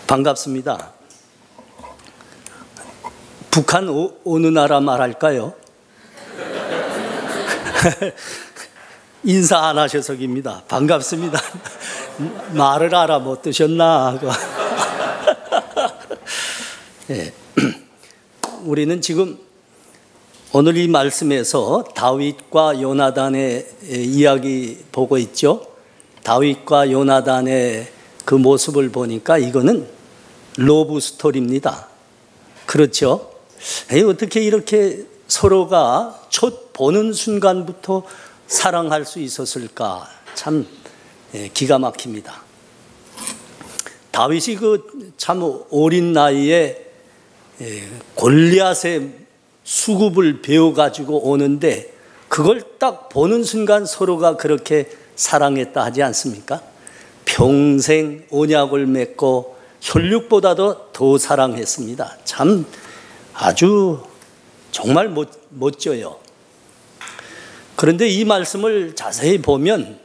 반갑습니다. 북한 어느 나라 말할까요? 인사 안 하셔서입니다. 반갑습니다. 말을 알아 못 드셨나 하고. 네. 우리는 지금 오늘 이 말씀에서 다윗과 요나단의 이야기 보고 있죠. 다윗과 요나단의 그 모습을 보니까 이거는 러브 스토리입니다. 그렇죠? 어떻게 이렇게 서로가 첫 보는 순간부터 사랑할 수 있었을까? 참 기가 막힙니다. 다윗이 그 참 어린 나이에 골리앗의 수급을 배워가지고 오는데 그걸 딱 보는 순간 서로가 그렇게 사랑했다 하지 않습니까? 평생 언약을 맺고 혈육보다도 더 사랑했습니다. 참 아주 정말 멋져요. 그런데 이 말씀을 자세히 보면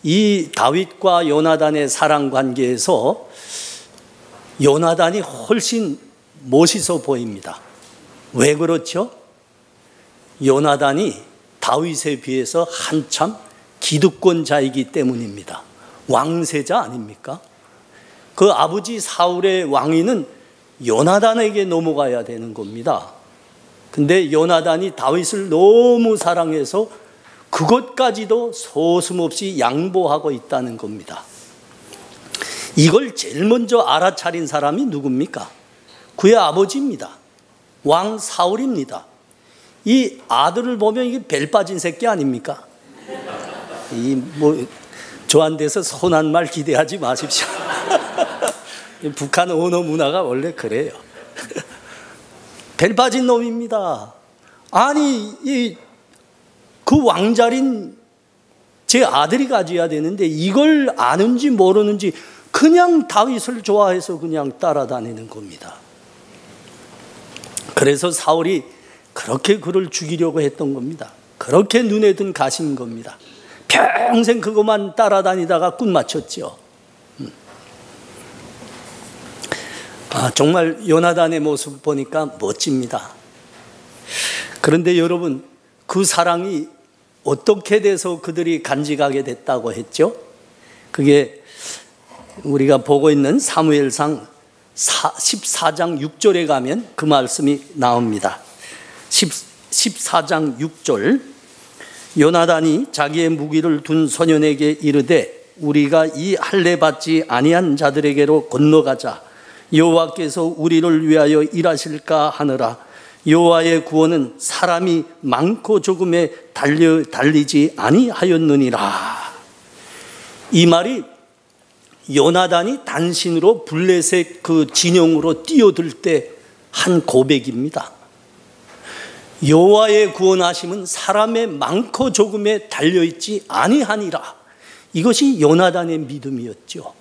이 다윗과 요나단의 사랑 관계에서 요나단이 훨씬 멋있어 보입니다. 왜 그렇죠? 요나단이 다윗에 비해서 한참 기득권자이기 때문입니다. 왕세자 아닙니까? 그 아버지 사울의 왕위는 요나단에게 넘어가야 되는 겁니다. 근데 요나단이 다윗을 너무 사랑해서 그것까지도 서슴없이 양보하고 있다는 겁니다. 이걸 제일 먼저 알아차린 사람이 누굽니까? 그의 아버지입니다. 왕 사울입니다. 이 아들을 보면 이게 벨 빠진 새끼 아닙니까? 저한테서 선한 말 기대하지 마십시오. 북한 언어 문화가 원래 그래요. 벨 빠진 놈입니다. 아니 그 왕자린 제 아들이 가져야 되는데 이걸 아는지 모르는지 그냥 다윗을 좋아해서 그냥 따라다니는 겁니다. 그래서 사울이 그렇게 그를 죽이려고 했던 겁니다. 그렇게 눈에 든 가신 겁니다. 평생 그것만 따라다니다가 꾼 맞췄죠. 정말 요나단의 모습 보니까 멋집니다. 그런데 여러분, 그 사랑이 어떻게 돼서 그들이 간직하게 됐다고 했죠? 그게 우리가 보고 있는 사무엘상 14장 6절에 가면 그 말씀이 나옵니다. 14장 6절, 요나단이 자기의 무기를 둔 소년에게 이르되 우리가 이 할례 받지 아니한 자들에게로 건너가자. 여호와께서 우리를 위하여 일하실까 하느라. 여호와의 구원은 사람이 많고 적음에 달리지 아니하였느니라. 이 말이 요나단이 단신으로 블레셋 그 진영으로 뛰어들 때 한 고백입니다. 여호와의 구원하심은 사람의 많고 적음에 달려있지 아니하니라. 이것이 요나단의 믿음이었죠.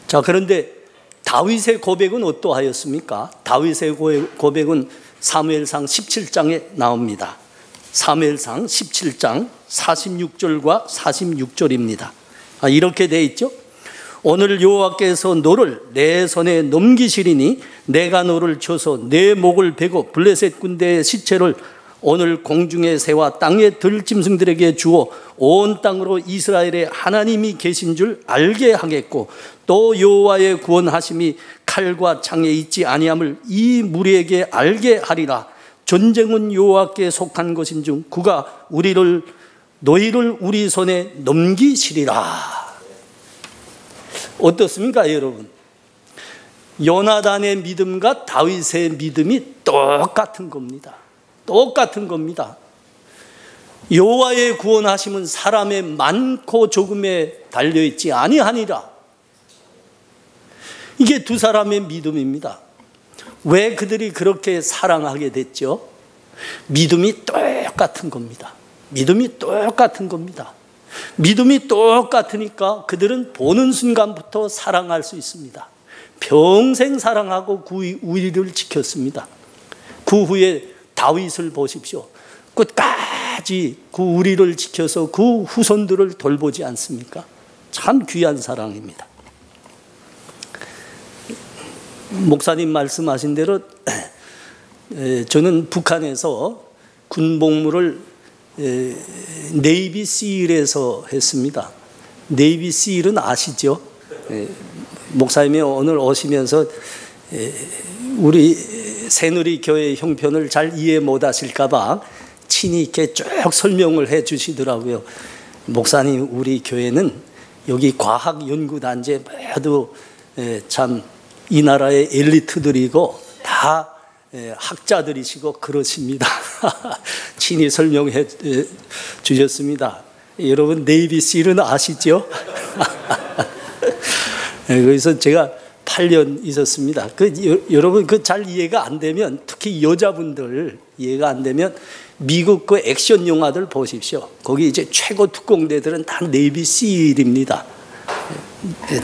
자, 그런데 다윗의 고백은 어떠하였습니까? 다윗의 고백은 사무엘상 17장에 나옵니다. 사무엘상 17장 46절과 46절입니다. 이렇게 되어 있죠. 오늘 여호와께서 너를 내 손에 넘기시리니 내가 너를 쳐서 내 목을 베고 블레셋 군대의 시체를 오늘 공중의 새와 땅의 들짐승들에게 주어 온 땅으로 이스라엘의 하나님이 계신 줄 알게 하겠고 또 여호와의 구원하심이 칼과 창에 있지 아니함을 이 무리에게 알게 하리라. 전쟁은 여호와께 속한 것인 중 그가 너희를 우리 손에 넘기시리라. 어떻습니까, 여러분? 요나단의 믿음과 다윗의 믿음이 똑같은 겁니다. 똑같은 겁니다. 여호와의 구원하심은 사람의 많고 적음에 달려있지 아니하니라. 이게 두 사람의 믿음입니다. 왜 그들이 그렇게 사랑하게 됐죠? 믿음이 똑같은 겁니다. 믿음이 똑같은 겁니다. 믿음이 똑같으니까 그들은 보는 순간부터 사랑할 수 있습니다. 평생 사랑하고 그 우리를 지켰습니다. 그 후에 다윗을 보십시오. 끝까지 그 우리를 지켜서 그 후손들을 돌보지 않습니까? 참 귀한 사랑입니다. 목사님 말씀하신 대로 저는 북한에서 군복무를 네이비 시일에서 했습니다. 네이비 시일은 아시죠? 목사님이 오늘 오시면서 우리 새누리 교회 형편을 잘 이해 못 하실까 봐 친히 이렇게 쭉 설명을 해 주시더라고요. 목사님, 우리 교회는 여기 과학연구단체 모두 참 이 나라의 엘리트들이고 다 학자들이시고 그러십니다. 친히 설명해 주셨습니다. 여러분 네이비 실은 아시죠? 거기서 제가 8년 있었습니다. 여러분 잘 이해가 안 되면, 특히 여자분들 이해가 안 되면 미국 액션 영화들 보십시오. 거기 이제 최고 특공대들은 다 네이비 실입니다.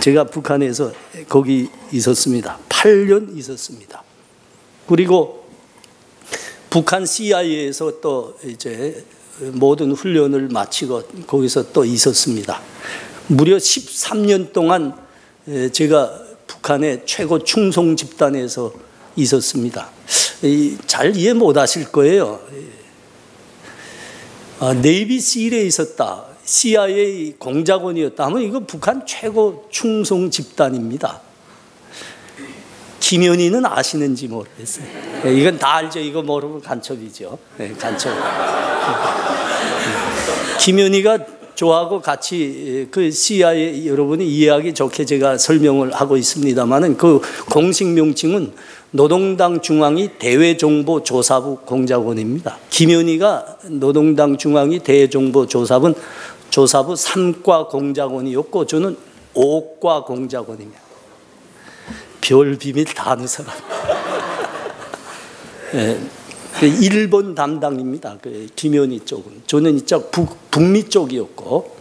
제가 북한에서 거기 있었습니다. 8년 있었습니다. 그리고 북한 CIA에서 또 이제 모든 훈련을 마치고 거기서 또 있었습니다. 무려 13년 동안 제가 북한의 최고 충성 집단에서 있었습니다. 잘 이해 못 하실 거예요. 네이비 실에 있었다, CIA 공작원이었다 하면 이거 북한 최고 충성 집단입니다. 김현희는 아시는지 모르겠어요. 이건 다 알죠. 이거 모르면 간첩이죠. 간첩. 김현희가 저하고 같이 그 CIA, 여러분이 이해하기 좋게 제가 설명을 하고 있습니다만은 그 공식 명칭은 노동당 중앙위 대외정보조사부 공작원입니다. 김현희가 노동당 중앙위 대외정보조사부 3과 공작원이었고 저는 5과 공작원입니다. 별 비밀 다 아는 사람. 일본 담당입니다. 김현희 쪽은. 저는 이쪽 북미 쪽이었고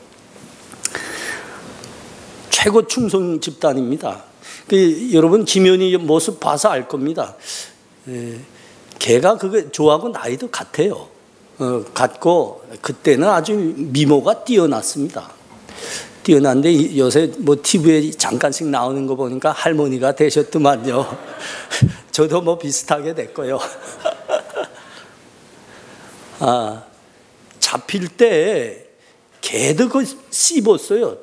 최고 충성 집단입니다. 여러분 김현희 모습 봐서 알 겁니다. 걔가 저하고 나이도 같아요. 같고 그때는 아주 미모가 뛰어났습니다. 뛰어난데 요새 뭐 TV에 잠깐씩 나오는 거 보니까 할머니가 되셨더만요. 저도 뭐 비슷하게 됐고요. 잡힐 때 걔도 씹었어요.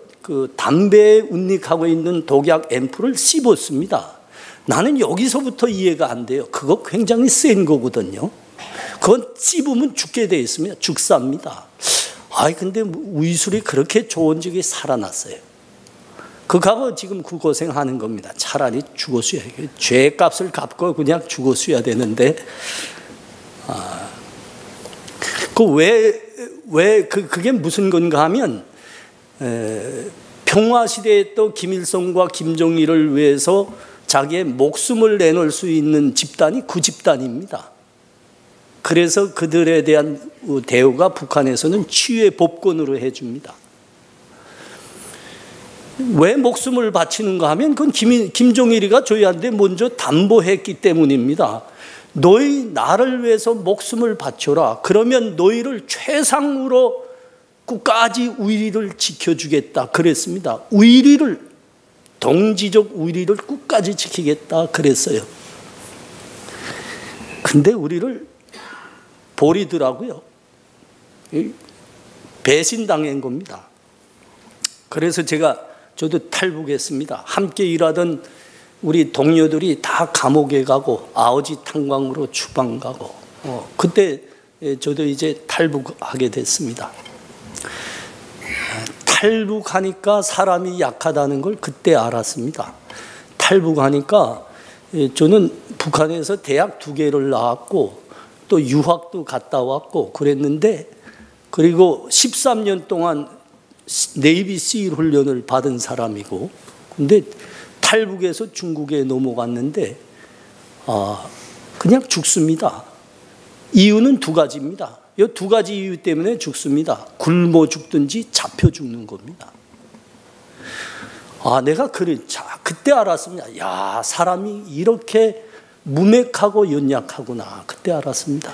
담배에 운닉하고 있는 독약 앰플을 씹었습니다. 나는 여기서부터 이해가 안 돼요. 그거 굉장히 센 거거든요. 그건 씹으면 죽게 돼 있습니다. 죽사입니다. 근데 의술이 그렇게 좋은 적이 살아났어요. 그하고 지금 그 고생하는 겁니다. 차라리 죽었어야 해요. 죄값을 갚고 그냥 죽었어야 되는데, 그게 무슨 건가 하면, 평화시대에 또 김일성과 김정일을 위해서 자기의 목숨을 내놓을 수 있는 집단이 그 집단입니다. 그래서 그들에 대한 대우가 북한에서는 치유의 법권으로 해줍니다. 왜 목숨을 바치는가 하면 그건 김정일이가 저희한테 먼저 담보했기 때문입니다. 너희 나를 위해서 목숨을 바쳐라. 그러면 너희를 최상으로 끝까지 우리를 지켜주겠다 그랬습니다. 동지적 우리를 끝까지 지키겠다 그랬어요. 근데 우리를 버리더라고요. 배신당한 겁니다. 그래서 저도 탈북했습니다. 함께 일하던 우리 동료들이 다 감옥에 가고 아오지 탄광으로 추방 가고 그때 저도 이제 탈북하게 됐습니다. 탈북하니까 사람이 약하다는 걸 그때 알았습니다. 탈북하니까 저는 북한에서 대학 2개를 나왔고 또 유학도 갔다 왔고 그랬는데, 그리고 13년 동안 네이비 실 훈련을 받은 사람이고, 근데 탈북해서 중국에 넘어갔는데 그냥 죽습니다. 이유는 2가지입니다. 이 2가지 이유 때문에 죽습니다. 굶어 죽든지 잡혀 죽는 겁니다. 내가 그때 알았습니다. 야, 사람이 이렇게 무맥하고 연약하구나. 그때 알았습니다.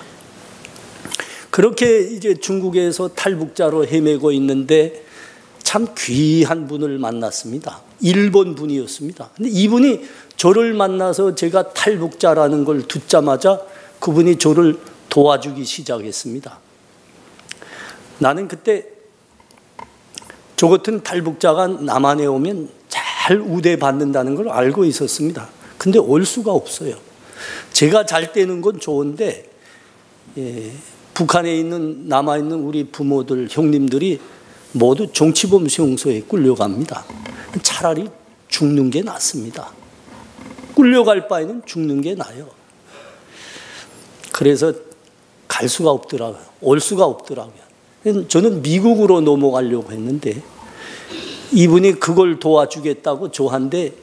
그렇게 이제 중국에서 탈북자로 헤매고 있는데 참 귀한 분을 만났습니다. 일본 분이었습니다. 근데 이분이 저를 만나서 제가 탈북자라는 걸 듣자마자 그분이 저를 도와주기 시작했습니다. 나는 그때 저 같은 탈북자가 남한에 오면 잘 우대받는다는 걸 알고 있었습니다. 근데 올 수가 없어요. 제가 잘 되는 건 좋은데 북한에 있는 남아있는 우리 부모들, 형님들이 모두 정치범 수용소에 끌려갑니다. 차라리 죽는 게 낫습니다. 끌려갈 바에는 죽는 게 나아요. 그래서 갈 수가 없더라고요. 올 수가 없더라고요. 저는 미국으로 넘어가려고 했는데 이분이 그걸 도와주겠다고 저한테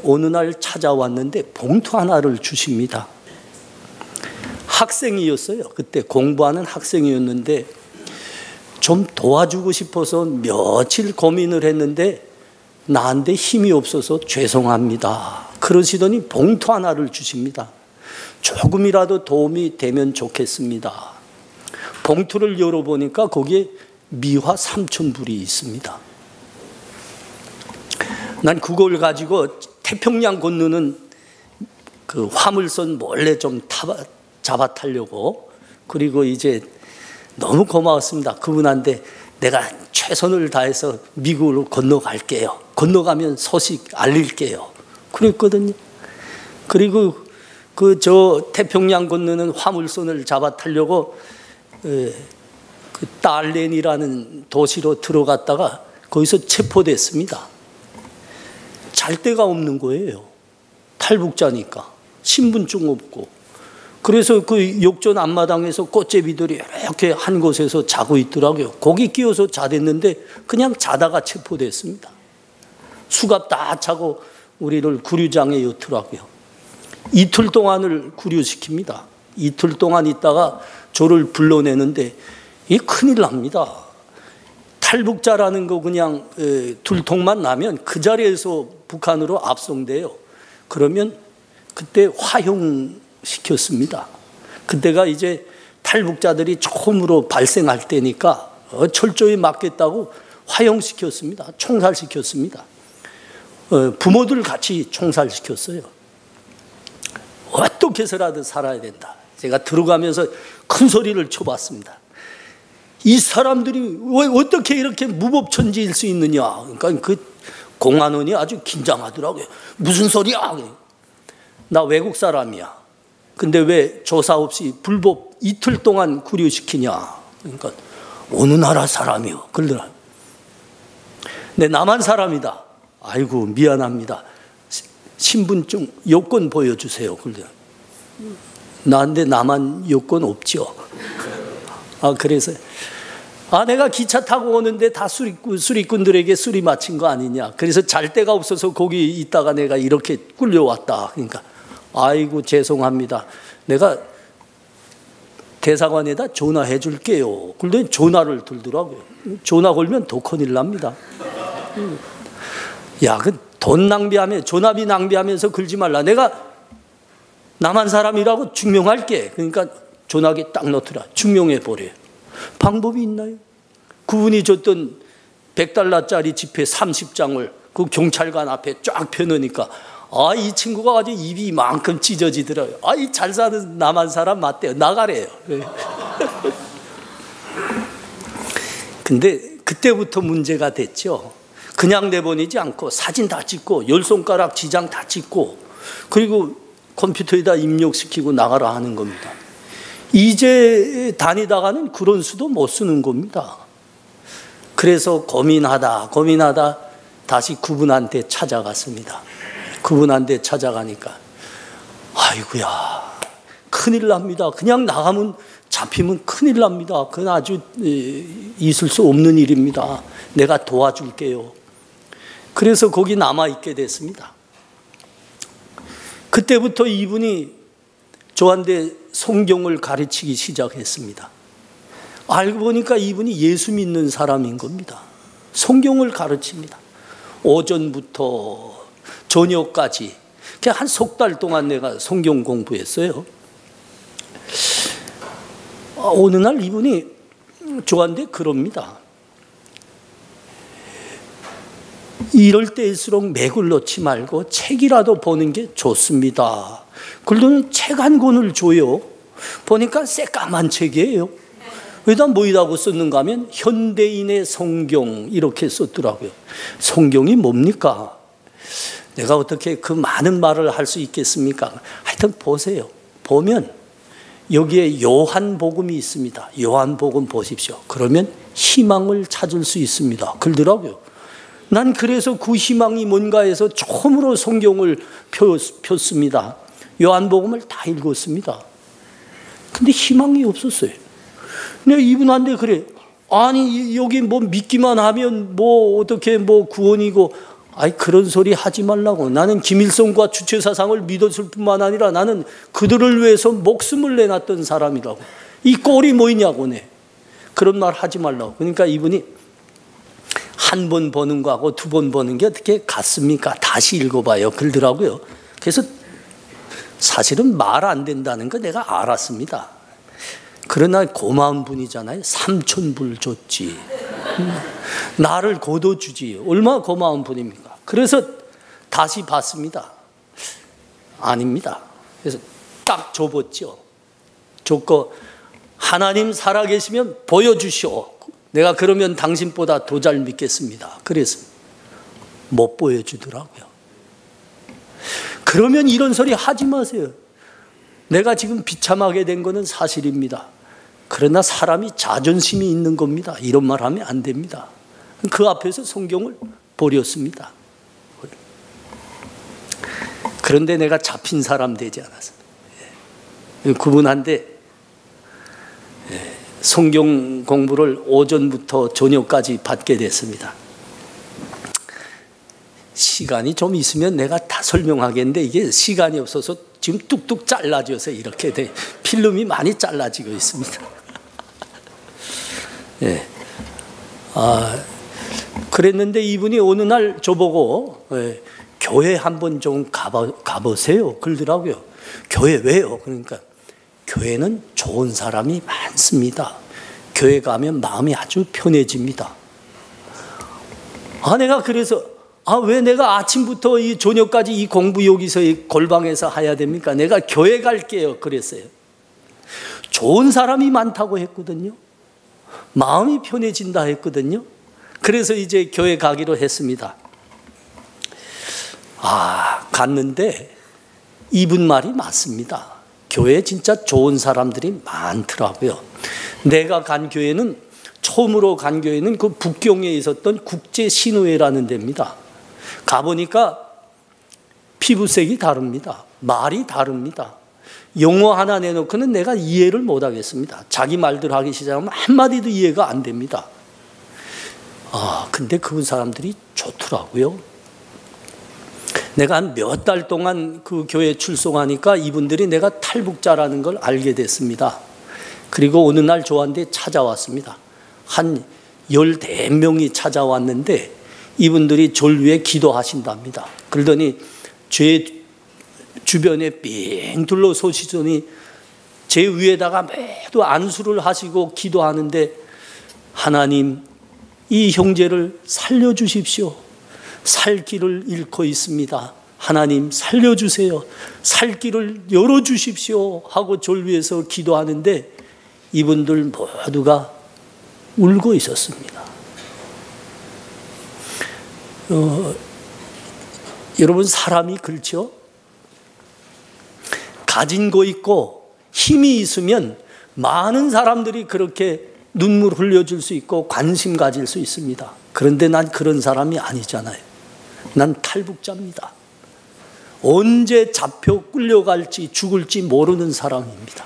어느 날 찾아왔는데 봉투 하나를 주십니다. 학생이었어요. 그때 공부하는 학생이었는데 좀 도와주고 싶어서 며칠 고민을 했는데 나한테 힘이 없어서 죄송합니다. 그러시더니 봉투 하나를 주십니다. 조금이라도 도움이 되면 좋겠습니다. 봉투를 열어보니까 거기에 미화 3,000불이 있습니다. 난 그걸 가지고 태평양 건너는 그 화물선 몰래 좀 잡아 타려고, 그리고 이제 너무 고마웠습니다. 그분한테 내가 최선을 다해서 미국으로 건너갈게요. 건너가면 소식 알릴게요. 그랬거든요. 그리고 그 저 태평양 건너는 화물선을 잡아 타려고 그 달렌이라는 도시로 들어갔다가 거기서 체포됐습니다. 잘 데가 없는 거예요. 탈북자니까. 신분증 없고. 그래서 그 욕전 앞마당에서 꽃제비들이 이렇게 한 곳에서 자고 있더라고요. 거기 끼어서 자댔는데 그냥 자다가 체포됐습니다. 수갑 다 차고 우리를 구류장에 넣더라고요. 이틀 동안을 구류시킵니다. 이틀 동안 있다가 저를 불러내는데 이 큰일 납니다. 탈북자라는 거 그냥 둘통만 나면 그 자리에서 북한으로 압송돼요. 그러면 그때 화형시켰습니다. 그때가 이제 탈북자들이 처음으로 발생할 때니까 철저히 막겠다고 화형시켰습니다. 총살시켰습니다. 부모들 같이 총살시켰어요. 어떻게 해서라도 살아야 된다. 제가 들어가면서 큰 소리를 쳐봤습니다. 이 사람들이 왜 어떻게 이렇게 무법천지일 수 있느냐. 그러니까 그 공안원이 아주 긴장하더라고요. 무슨 소리야? 나 외국 사람이야. 근데 왜 조사 없이 불법 이틀 동안 구류시키냐. 그러니까 어느 나라 사람이요. 그러더라. 내 남한 사람이다. 아이고 미안합니다. 신분증 여권 보여주세요. 그러더라. 나한테 남한 여권 없죠. 그래서 내가 기차 타고 오는데 다 수리꾼들에게 수리 마친 거 아니냐. 그래서 잘 데가 없어서 거기 있다가 내가 이렇게 끌려왔다. 그러니까 아이고 죄송합니다. 내가 대사관에다 전화해 줄게요. 그런데 전화를 들더라고요. 전화 걸면 더 큰일 납니다. 야, 그 돈 낭비하면 전화비 낭비하면서 걸지 말라. 내가 남한 사람이라고 증명할게. 그러니까 전화기에 딱 넣더라. 증명해 버려요. 방법이 있나요? 그분이 줬던 $100짜리 지폐 30장을 그 경찰관 앞에 쫙 펴놓으니까 이 친구가 아주 입이 이만큼 찢어지더라고요. 이 잘 사는 남한 사람 맞대요. 나가래요. 근데 그때부터 문제가 됐죠. 그냥 내보내지 않고 사진 다 찍고 10손가락 지장 다 찍고 그리고 컴퓨터에다 입력시키고 나가라 하는 겁니다. 이제 다니다가는 그런 수도 못 쓰는 겁니다. 그래서 고민하다 다시 그분한테 찾아갔습니다. 그분한테 찾아가니까 아이고야 큰일 납니다. 그냥 나가면 잡히면 큰일 납니다. 그건 아주 있을 수 없는 일입니다. 내가 도와줄게요. 그래서 거기 남아있게 됐습니다. 그때부터 이분이 저한테 성경을 가르치기 시작했습니다. 알고 보니까 이분이 예수 믿는 사람인 겁니다. 성경을 가르칩니다. 오전부터 저녁까지 그냥 한 석 달 동안 내가 성경 공부했어요. 어느 날 이분이 저한테 그럽니다. 이럴 때일수록 맥을 놓지 말고 책이라도 보는 게 좋습니다. 그러더니 책 한 권을 줘요. 보니까 새까만 책이에요. 여기다 뭐이라고 썼는가 하면 현대인의 성경 이렇게 썼더라고요. 성경이 뭡니까? 내가 어떻게 그 많은 말을 할 수 있겠습니까? 하여튼 보세요. 보면 여기에 요한복음이 있습니다. 요한복음 보십시오. 그러면 희망을 찾을 수 있습니다. 그러더라고요. 난 그래서 그 희망이 뭔가 해서 처음으로 성경을 폈습니다. 요한복음을 다 읽었습니다. 근데 희망이 없었어요. 내가 이분한테 그래. 아니 여기 뭐 믿기만 하면 뭐 어떻게 뭐 구원이고, 아이 그런 소리 하지 말라고. 나는 김일성과 주체사상을 믿었을 뿐만 아니라 나는 그들을 위해서 목숨을 내놨던 사람이라고. 이 꼴이 뭐이냐고. 네. 그런 말 하지 말라고. 그러니까 이분이 한 번 보는 거하고 두 번 보는 게 어떻게 같습니까? 다시 읽어봐요. 그러더라고요. 그래서 사실은 말 안 된다는 거 내가 알았습니다. 그러나 고마운 분이잖아요. 3,000불 줬지. 나를 거둬주지. 얼마나 고마운 분입니까? 그래서 다시 봤습니다. 아닙니다. 그래서 딱 줘봤죠. 줬고 하나님 살아계시면 보여주시오. 내가 그러면 당신보다 더 잘 믿겠습니다. 그래서 못 보여주더라고요. 그러면 이런 소리 하지 마세요. 내가 지금 비참하게 된 거는 사실입니다. 그러나 사람이 자존심이 있는 겁니다. 이런 말 하면 안 됩니다. 그 앞에서 성경을 버렸습니다. 그런데 내가 잡힌 사람 되지 않았어. 그분한테 성경 공부를 오전부터 저녁까지 받게 됐습니다. 시간이 좀 있으면 내가 다 설명하겠는데 이게 시간이 없어서 지금 뚝뚝 잘라져서 이렇게 돼. 필름이 많이 잘라지고 있습니다. 예. 그랬는데 이분이 어느 날 저보고 교회 한번 좀 가보세요. 그러더라고요. 교회 왜요? 그러니까 교회는 좋은 사람이 많습니다. 교회 가면 마음이 아주 편해집니다. 내가 그래서 왜 내가 아침부터 이 저녁까지 이 공부 여기서 이 골방에서 해야 됩니까? 내가 교회 갈게요. 그랬어요. 좋은 사람이 많다고 했거든요. 마음이 편해진다 했거든요. 그래서 이제 교회 가기로 했습니다. 갔는데 이분 말이 맞습니다. 교회에 진짜 좋은 사람들이 많더라고요. 내가 간 교회는, 처음으로 간 교회는 그 북경에 있었던 국제신우회라는 데입니다. 가보니까 피부색이 다릅니다. 말이 다릅니다. 영어 하나 내놓고는 내가 이해를 못하겠습니다. 자기 말들 하기 시작하면 한마디도 이해가 안 됩니다. 근데 그 사람들이 좋더라고요. 내가 한 몇 달 동안 그 교회에 출석하니까 이분들이 내가 탈북자라는 걸 알게 됐습니다. 그리고 어느 날 저한테 찾아왔습니다. 한 14명이 찾아왔는데 이분들이 절 위해 기도하신답니다. 그러더니 제 주변에 삥 둘러서시더니 제 위에다가 매도 안수를 하시고 기도하는데, 하나님 이 형제를 살려주십시오. 살 길을 잃고 있습니다. 하나님 살려주세요. 살 길을 열어주십시오 하고 절 위해서 기도하는데 이분들 모두가 울고 있었습니다. 여러분, 사람이 그렇죠? 가진 거 있고 힘이 있으면 많은 사람들이 그렇게 눈물 흘려줄 수 있고 관심 가질 수 있습니다. 그런데 난 그런 사람이 아니잖아요. 난 탈북자입니다. 언제 잡혀 끌려갈지 죽을지 모르는 사람입니다.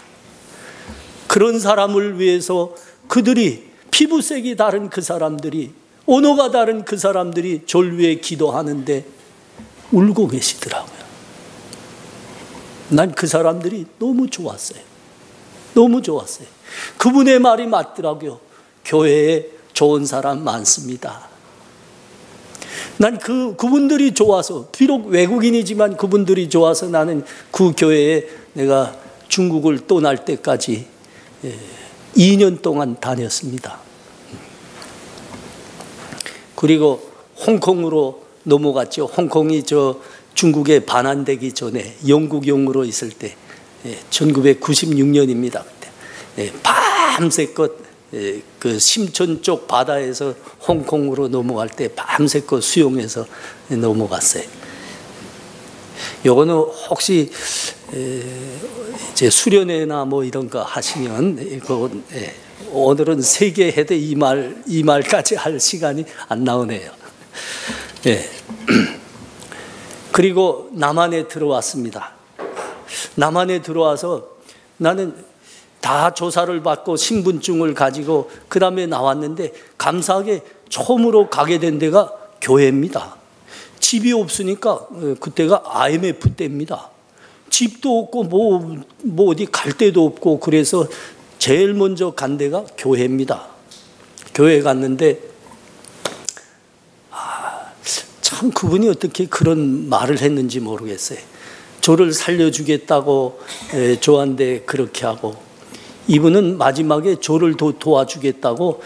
그런 사람을 위해서 그들이, 피부색이 다른 그 사람들이, 언어가 다른 그 사람들이 절 위해 기도하는데 울고 계시더라고요. 난 그 사람들이 너무 좋았어요. 너무 좋았어요. 그분의 말이 맞더라고요. 교회에 좋은 사람 많습니다. 난 그분들이 좋아서, 비록 외국인이지만 그분들이 좋아서 나는 그 교회에 내가 중국을 떠날 때까지 2년 동안 다녔습니다. 그리고 홍콩으로 넘어갔죠. 홍콩이 중국에 반환되기 전에 영국용으로 있을 때 1996년입니다. 그때 밤새껏 그 심천 쪽 바다에서 홍콩으로 넘어갈 때 밤새껏 수용해서 넘어갔어요. 요거는 혹시 이제 수련회나 뭐 이런 거 하시면 오늘은 세계 해대 이 말까지 할 시간이 안 나오네요. 그리고 남한에 들어왔습니다. 남한에 들어와서 나는 다 조사를 받고 신분증을 가지고 그 다음에 나왔는데 감사하게 처음으로 가게 된 데가 교회입니다. 집이 없으니까 그때가 IMF 때입니다. 집도 없고 뭐 어디 갈 데도 없고 그래서 제일 먼저 간 데가 교회입니다. 교회 갔는데 참 그분이 어떻게 그런 말을 했는지 모르겠어요. 저를 살려주겠다고 저한테 그렇게 하고 이분은 마지막에 저를 도와주겠다고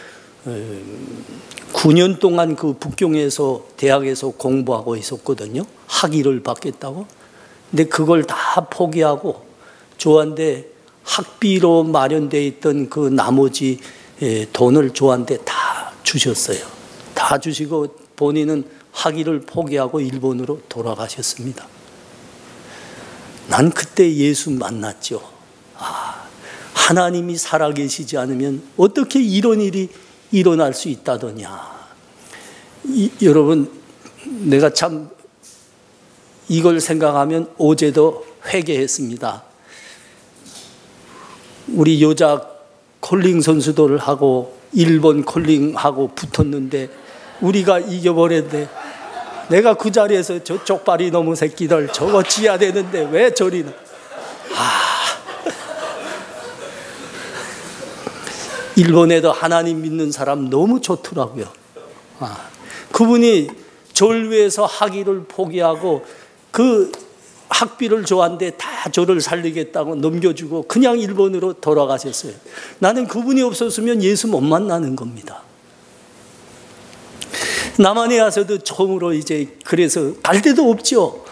9년 동안 그 북경에서 대학에서 공부하고 있었거든요. 학위를 받겠다고. 근데 그걸 다 포기하고 저한테 학비로 마련되어 있던 그 나머지 돈을 저한테 다 주셨어요. 다 주시고 본인은 학위를 포기하고 일본으로 돌아가셨습니다. 난 그때 예수 만났죠. 하나님이 살아계시지 않으면 어떻게 이런 일이 일어날 수 있다더냐. 여러분, 내가 참 이걸 생각하면 어제도 회개했습니다. 우리 여자 컬링 선수들하고 일본 컬링하고 붙었는데 우리가 이겨버렸는데 내가 그 자리에서 저 쪽발이 놈의 새끼들 저거 지어야 되는데 왜 저리나. 일본에도 하나님 믿는 사람 너무 좋더라고요. 그분이 저를 위해서 학위를 포기하고 그 학비를 저한테 다 저를 살리겠다고 넘겨주고 그냥 일본으로 돌아가셨어요. 나는 그분이 없었으면 예수 못 만나는 겁니다. 남한에 와서도 처음으로 이제 그래서 갈 데도 없죠.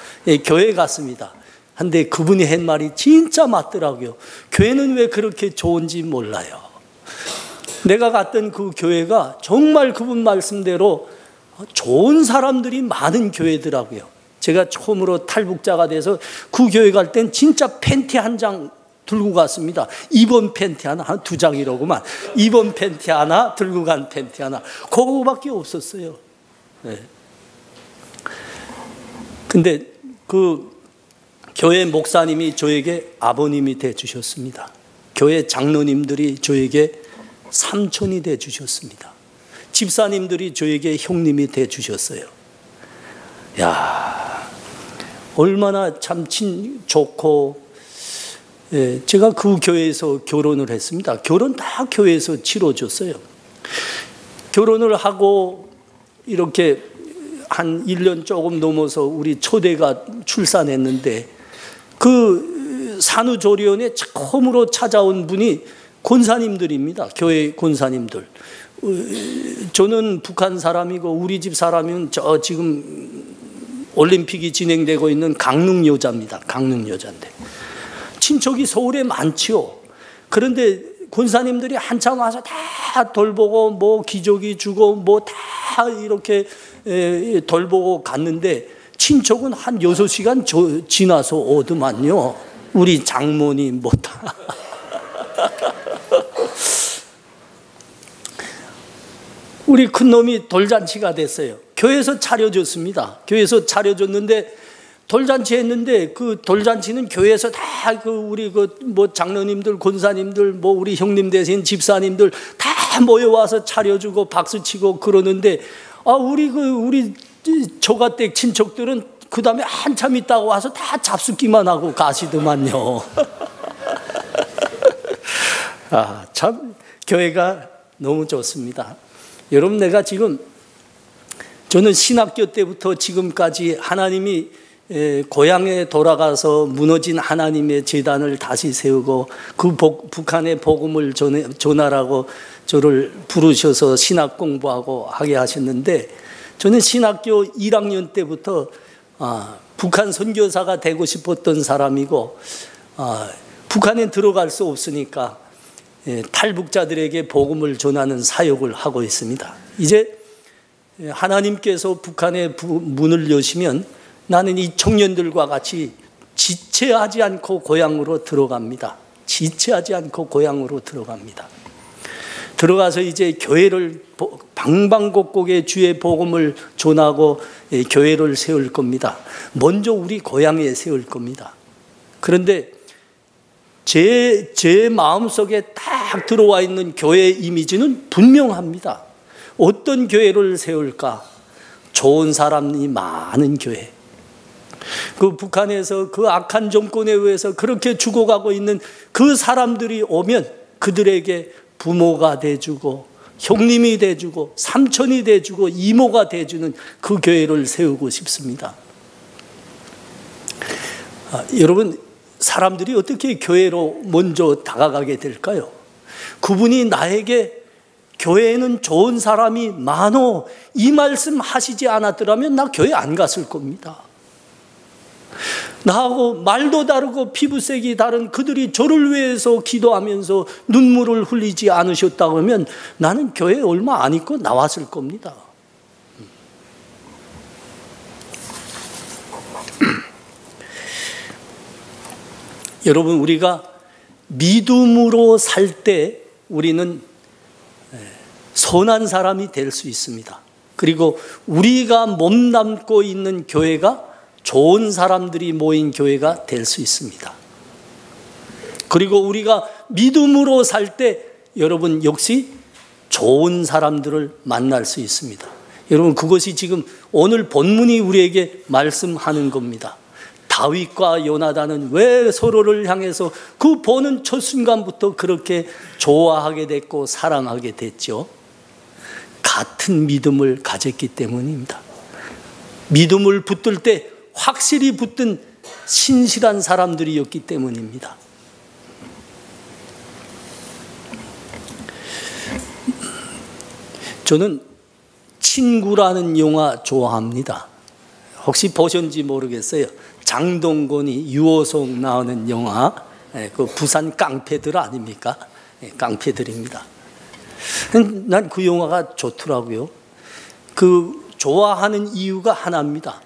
교회 갔습니다. 근데 그분이 한 말이 진짜 맞더라고요. 교회는 왜 그렇게 좋은지 몰라요. 내가 갔던 그 교회가 정말 그분 말씀대로 좋은 사람들이 많은 교회더라고요. 제가 처음으로 탈북자가 돼서 그 교회 갈 땐 진짜 팬티 한 장 들고 갔습니다. 입은 팬티 하나, 한 두 장이로구만. 입은 팬티 하나, 들고 간 팬티 하나. 그거밖에 없었어요. 근데 그 교회 목사님이 저에게 아버님이 돼 주셨습니다. 교회 장로님들이 저에게 삼촌이 돼 주셨습니다. 집사님들이 저에게 형님이 돼 주셨어요. 야, 얼마나 참 좋고, 제가 그 교회에서 결혼을 했습니다. 결혼 다 교회에서 치러줬어요. 결혼을 하고 이렇게 한 1년 조금 넘어서 우리 초대가 출산했는데 그 산후조리원에 처음으로 찾아온 분이 권사님들입니다. 교회 권사님들. 저는 북한 사람이고 우리 집 사람은 저 지금 올림픽이 진행되고 있는 강릉 여자입니다. 강릉 여자인데 친척이 서울에 많지요. 그런데 권사님들이 한참 와서 다 돌보고 뭐 기저귀 주고 뭐 다 이렇게 돌보고 갔는데 친척은 한 6시간 지나서 오더만요. 우리 장모님 뭐다. 우리 큰놈이 돌잔치가 됐어요. 교회에서 차려줬습니다. 교회에서 차려줬는데 돌잔치 했는데 그 돌잔치는 교회에서 다 그 우리 그 뭐 장로님들, 권사님들, 뭐 우리 형님 대신 집사님들 다 모여와서 차려주고 박수치고 그러는데 우리 조가댁 친척들은 그 다음에 한참 있다가 와서 다 잡숫기만 하고 가시더만요. 참 교회가 너무 좋습니다. 여러분, 내가 지금 저는 신학교 때부터 지금까지 하나님이 고향에 돌아가서 무너진 하나님의 제단을 다시 세우고 그 북한의 복음을 전하라고 저를 부르셔서 신학 공부하고 하게 하셨는데 저는 신학교 1학년 때부터 북한 선교사가 되고 싶었던 사람이고, 북한에 들어갈 수 없으니까 탈북자들에게 복음을 전하는 사역을 하고 있습니다. 이제 하나님께서 북한의 문을 여시면 나는 이 청년들과 같이 지체하지 않고 고향으로 들어갑니다. 지체하지 않고 고향으로 들어갑니다. 들어가서 이제 교회를 방방곡곡에 주의 복음을 전하고 교회를 세울 겁니다. 먼저 우리 고향에 세울 겁니다. 그런데 제 마음속에 딱 들어와 있는 교회 이미지는 분명합니다. 어떤 교회를 세울까? 좋은 사람이 많은 교회. 그 북한에서 그 악한 정권에 의해서 그렇게 죽어가고 있는 그 사람들이 오면 그들에게 부모가 돼주고 형님이 돼주고 삼촌이 돼주고 이모가 돼주는 그 교회를 세우고 싶습니다. 여러분, 사람들이 어떻게 교회로 먼저 다가가게 될까요? 그분이 나에게 교회에는 좋은 사람이 많어 이 말씀 하시지 않았더라면 나 교회 안 갔을 겁니다. 나하고 말도 다르고 피부색이 다른 그들이 저를 위해서 기도하면서 눈물을 흘리지 않으셨다고 하면 나는 교회에 얼마 안 있고 나왔을 겁니다. 여러분, 우리가 믿음으로 살 때 우리는 선한 사람이 될 수 있습니다. 그리고 우리가 몸담고 있는 교회가 좋은 사람들이 모인 교회가 될 수 있습니다. 그리고 우리가 믿음으로 살 때 여러분 역시 좋은 사람들을 만날 수 있습니다. 여러분, 그것이 지금 오늘 본문이 우리에게 말씀하는 겁니다. 다윗과 요나단은 왜 서로를 향해서 그 보는 첫 순간부터 그렇게 좋아하게 됐고 사랑하게 됐죠? 같은 믿음을 가졌기 때문입니다. 믿음을 붙들 때 확실히 붙든 신실한 사람들이었기 때문입니다. 저는 친구라는 영화 좋아합니다. 혹시 보셨는지 모르겠어요. 장동건이 유호성 나오는 영화, 그 부산 깡패들 아닙니까? 깡패들입니다. 난 그 영화가 좋더라고요. 그 좋아하는 이유가 하나입니다.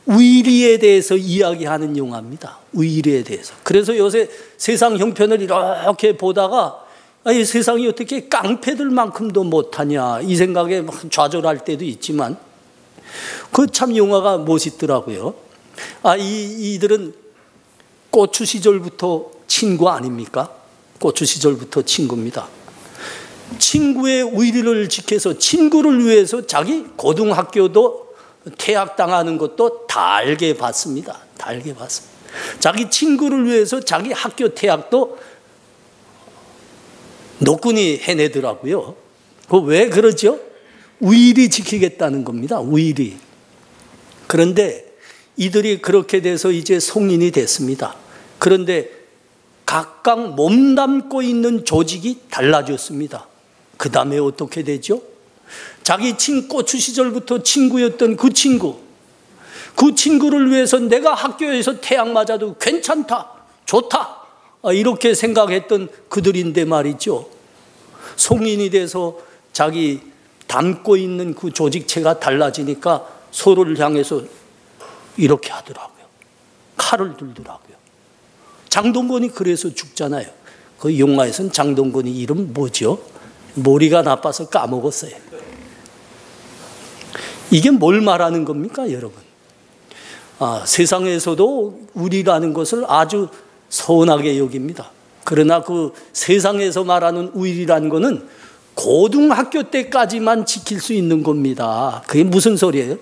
의리에 대해서 이야기하는 영화입니다. 의리에 대해서. 그래서 요새 세상 형편을 이렇게 보다가 이 세상이 어떻게 깡패들만큼도 못하냐 이 생각에 막 좌절할 때도 있지만 그 참 영화가 멋있더라고요. 이들은 고추 시절부터 친구 아닙니까? 고추 시절부터 친구입니다. 친구의 의리를 지켜서 친구를 위해서 자기 고등학교도 퇴학당하는 것도 달게 봤습니다. 달게 봤습니다. 자기 친구를 위해서 자기 학교 퇴학도 노끈히 해내더라고요. 왜 그러죠? 의리 지키겠다는 겁니다. 의리. 그런데 이들이 그렇게 돼서 이제 성인이 됐습니다. 그런데 각각 몸담고 있는 조직이 달라졌습니다. 그 다음에 어떻게 되죠? 자기 고추 시절부터 친구였던 그 친구를 위해서 내가 학교에서 태양 맞아도 괜찮다, 좋다 이렇게 생각했던 그들인데 말이죠. 성인이 돼서 자기 담고 있는 그 조직체가 달라지니까 서로를 향해서 이렇게 하더라고요. 칼을 들더라고요. 장동건이 그래서 죽잖아요. 그 영화에서는 장동건이 이름 뭐죠? 머리가 나빠서 까먹었어요. 이게 뭘 말하는 겁니까, 여러분? 세상에서도 우리라는 것을 아주 선하게 여깁니다. 그러나 그 세상에서 말하는 의리라는 것은 고등학교 때까지만 지킬 수 있는 겁니다. 그게 무슨 소리예요?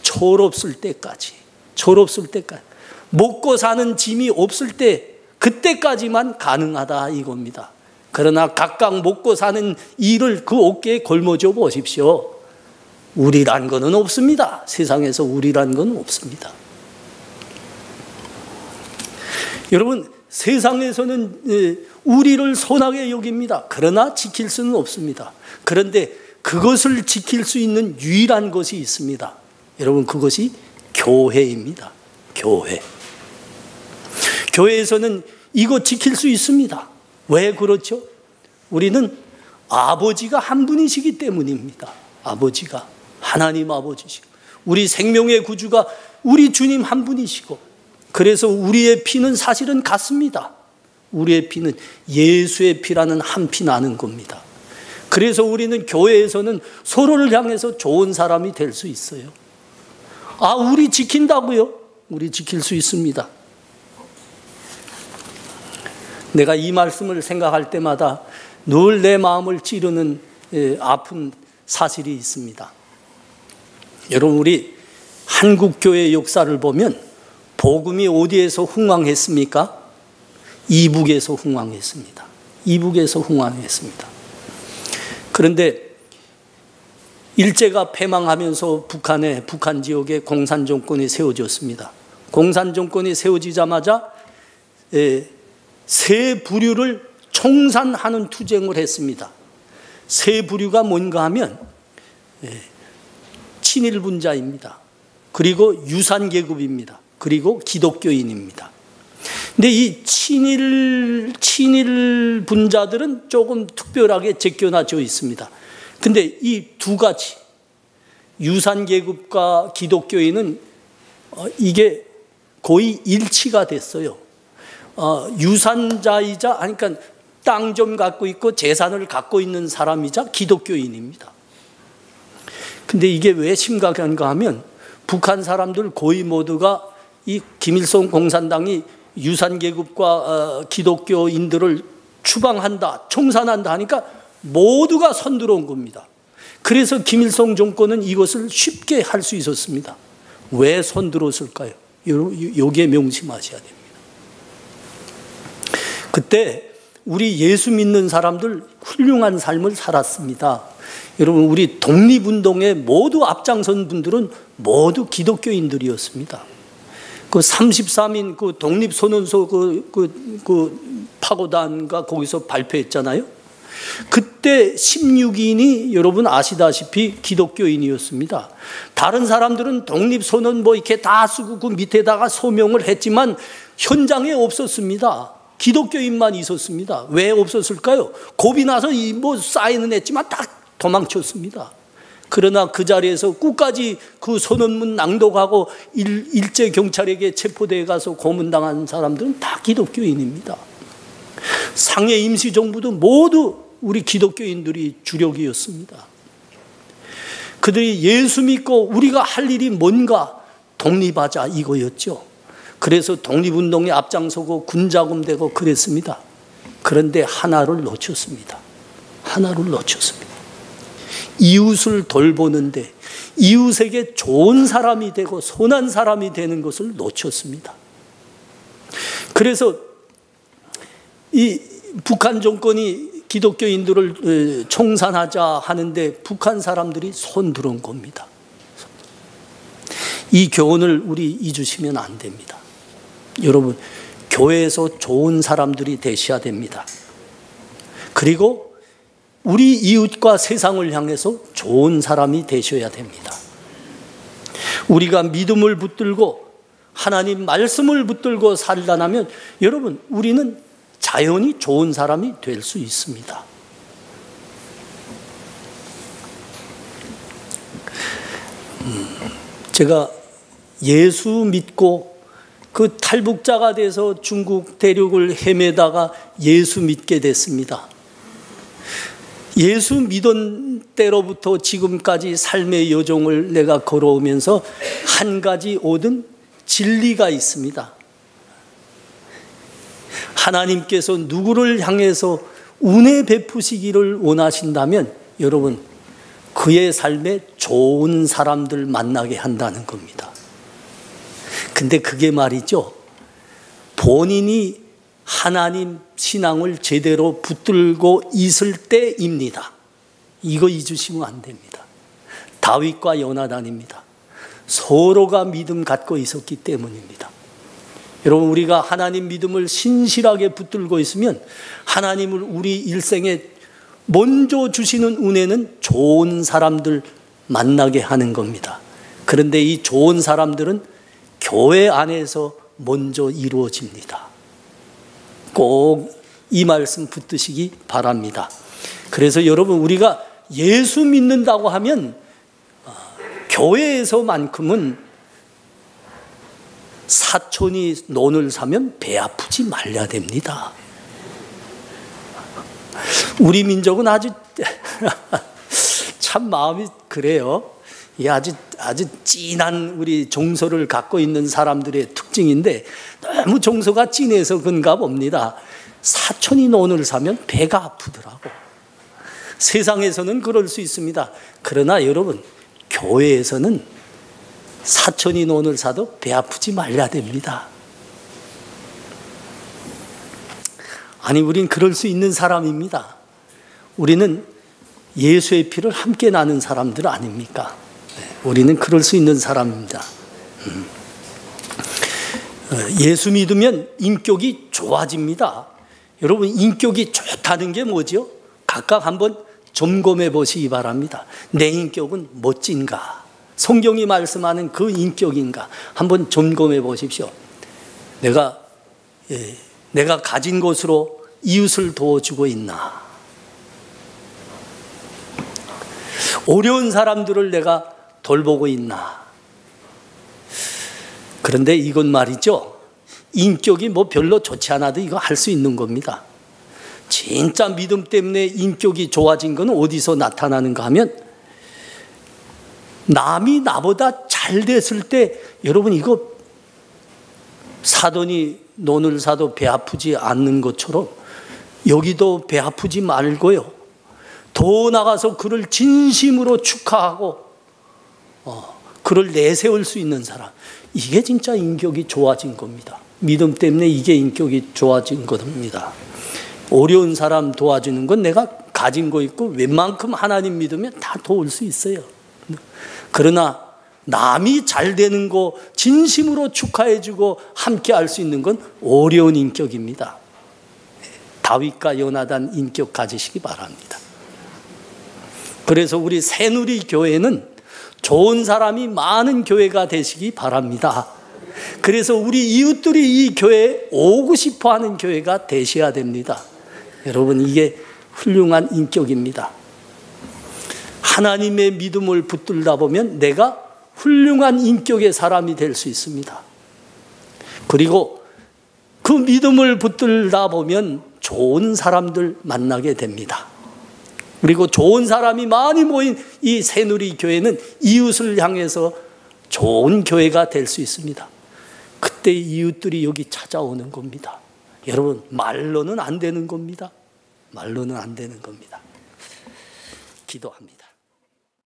철없을 때까지. 철없을 때까지. 먹고 사는 짐이 없을 때 그때까지만 가능하다 이겁니다. 그러나 각각 먹고 사는 일을 그 어깨에 걸머져 보십시오. 우리란 거는 없습니다. 세상에서 우리란 건 없습니다. 여러분, 세상에서는 우리를 선하게 여깁니다. 그러나 지킬 수는 없습니다. 그런데 그것을 지킬 수 있는 유일한 것이 있습니다. 여러분, 그것이 교회입니다. 교회. 교회에서는 이거 지킬 수 있습니다. 왜 그렇죠? 우리는 아버지가 한 분이시기 때문입니다. 아버지가 하나님 아버지시고 우리 생명의 구주가 우리 주님 한 분이시고, 그래서 우리의 피는 사실은 같습니다. 우리의 피는 예수의 피라는 한 피 나는 겁니다. 그래서 우리는 교회에서는 서로를 향해서 좋은 사람이 될 수 있어요. 아, 우리 지킨다고요? 우리 지킬 수 있습니다. 내가 이 말씀을 생각할 때마다 늘 내 마음을 찌르는 아픈 사실이 있습니다. 여러분, 우리 한국교회 역사를 보면 복음이 어디에서 흥왕했습니까? 이북에서 흥왕했습니다. 이북에서 흥왕했습니다. 그런데 일제가 패망하면서 북한 지역에 공산 정권이 세워졌습니다. 공산 정권이 세워지자마자 세 부류를 청산하는 투쟁을 했습니다. 세 부류가 뭔가 하면 친일분자입니다. 그리고 유산계급입니다. 그리고 기독교인입니다. 근데 이 친일 분자들은 조금 특별하게 제껴놔져 있습니다. 근데 이 두 가지, 유산계급과 기독교인은 이게 거의 일치가 됐어요. 유산자이자, 그러니까 땅 좀 갖고 있고 재산을 갖고 있는 사람이자 기독교인입니다. 근데 이게 왜 심각한가 하면 북한 사람들 거의 모두가 이 김일성 공산당이 유산계급과 기독교인들을 추방한다, 청산한다 하니까 모두가 손들어온 겁니다. 그래서 김일성 정권은 이것을 쉽게 할 수 있었습니다. 왜 손들었을까요? 여기에 명심하셔야 됩니다. 그때 우리 예수 믿는 사람들 훌륭한 삶을 살았습니다. 여러분, 우리 독립운동에 모두 앞장선 분들은 모두 기독교인들이었습니다. 그 33인 그 독립선언서 그 파고단가 거기서 발표했잖아요. 그때 16인이 여러분 아시다시피 기독교인이었습니다. 다른 사람들은 독립선언 뭐 이렇게 다 쓰고 그 밑에다가 소명을 했지만 현장에 없었습니다. 기독교인만 있었습니다. 왜 없었을까요? 겁이 나서 뭐 사인은 했지만 다 도망쳤습니다. 그러나 그 자리에서 끝까지 그 선언문 낭독하고 일제 경찰에게 체포대에 가서 고문당한 사람들은 다 기독교인입니다. 상해 임시정부도 모두 우리 기독교인들이 주력이었습니다. 그들이 예수 믿고 우리가 할 일이 뭔가 독립하자 이거였죠. 그래서 독립운동에 앞장서고 군자금 되고 그랬습니다. 그런데 하나를 놓쳤습니다. 하나를 놓쳤습니다. 이웃을 돌보는데 이웃에게 좋은 사람이 되고 선한 사람이 되는 것을 놓쳤습니다. 그래서 이 북한 정권이 기독교인들을 청산하자 하는데 북한 사람들이 손들은 겁니다. 이 교훈을 우리 잊으시면 안 됩니다. 여러분, 교회에서 좋은 사람들이 되셔야 됩니다. 그리고 우리 이웃과 세상을 향해서 좋은 사람이 되셔야 됩니다. 우리가 믿음을 붙들고 하나님 말씀을 붙들고 살다나면 여러분, 우리는 자연히 좋은 사람이 될 수 있습니다. 제가 예수 믿고 그 탈북자가 돼서 중국 대륙을 헤매다가 예수 믿게 됐습니다. 예수 믿은 때로부터 지금까지 삶의 여정을 내가 걸어오면서 한 가지 얻은 진리가 있습니다. 하나님께서 누구를 향해서 은혜 베푸시기를 원하신다면 여러분, 그의 삶에 좋은 사람들 만나게 한다는 겁니다. 근데 그게 말이죠, 본인이 하나님 신앙을 제대로 붙들고 있을 때입니다. 이거 잊으시면 안 됩니다. 다윗과 요나단입니다. 서로가 믿음 갖고 있었기 때문입니다. 여러분, 우리가 하나님 믿음을 신실하게 붙들고 있으면 하나님을 우리 일생에 먼저 주시는 은혜는 좋은 사람들 만나게 하는 겁니다. 그런데 이 좋은 사람들은 교회 안에서 먼저 이루어집니다. 꼭 이 말씀 붙드시기 바랍니다. 그래서 여러분, 우리가 예수 믿는다고 하면 교회에서만큼은 사촌이 논을 사면 배 아프지 말아야 됩니다. 우리 민족은 아주 참 마음이 그래요. 이 아주 진한 우리 종소를 갖고 있는 사람들의 특징인데, 너무 종소가 진해서 그런가 봅니다. 사촌이 논을 사면 배가 아프더라고. 세상에서는 그럴 수 있습니다. 그러나 여러분, 교회에서는 사촌이 논을 사도 배 아프지 말아야 됩니다. 아니, 우린 그럴 수 있는 사람입니다. 우리는 예수의 피를 함께 나눈 사람들 아닙니까? 우리는 그럴 수 있는 사람입니다. 예수 믿으면 인격이 좋아집니다. 여러분, 인격이 좋다는 게 뭐죠? 각각 한번 점검해 보시기 바랍니다. 내 인격은 멋진가? 성경이 말씀하는 그 인격인가? 한번 점검해 보십시오. 내가 가진 것으로 이웃을 도와주고 있나? 어려운 사람들을 내가 돌보고 있나? 그런데 이건 말이죠, 인격이 뭐 별로 좋지 않아도 이거 할 수 있는 겁니다. 진짜 믿음 때문에 인격이 좋아진 건 어디서 나타나는가 하면, 남이 나보다 잘 됐을 때, 여러분, 이거 사돈이 논을 사도 배 아프지 않는 것처럼 여기도 배 아프지 말고요, 더 나가서 그를 진심으로 축하하고 그를 내세울 수 있는 사람, 이게 진짜 인격이 좋아진 겁니다. 믿음 때문에 이게 인격이 좋아진 겁니다. 어려운 사람 도와주는 건 내가 가진 거 있고 웬만큼 하나님 믿으면 다 도울 수 있어요. 그러나 남이 잘 되는 거 진심으로 축하해주고 함께 할 수 있는 건 어려운 인격입니다. 다윗과 요나단 인격 가지시기 바랍니다. 그래서 우리 새누리 교회는 좋은 사람이 많은 교회가 되시기 바랍니다. 그래서 우리 이웃들이 이 교회에 오고 싶어하는 교회가 되셔야 됩니다. 여러분, 이게 훌륭한 인격입니다. 하나님의 믿음을 붙들다 보면 내가 훌륭한 인격의 사람이 될 수 있습니다. 그리고 그 믿음을 붙들다 보면 좋은 사람들 만나게 됩니다. 그리고 좋은 사람이 많이 모인 이 새누리 교회는 이웃을 향해서 좋은 교회가 될 수 있습니다. 그때 이웃들이 여기 찾아오는 겁니다. 여러분, 말로는 안 되는 겁니다. 말로는 안 되는 겁니다. 기도합니다.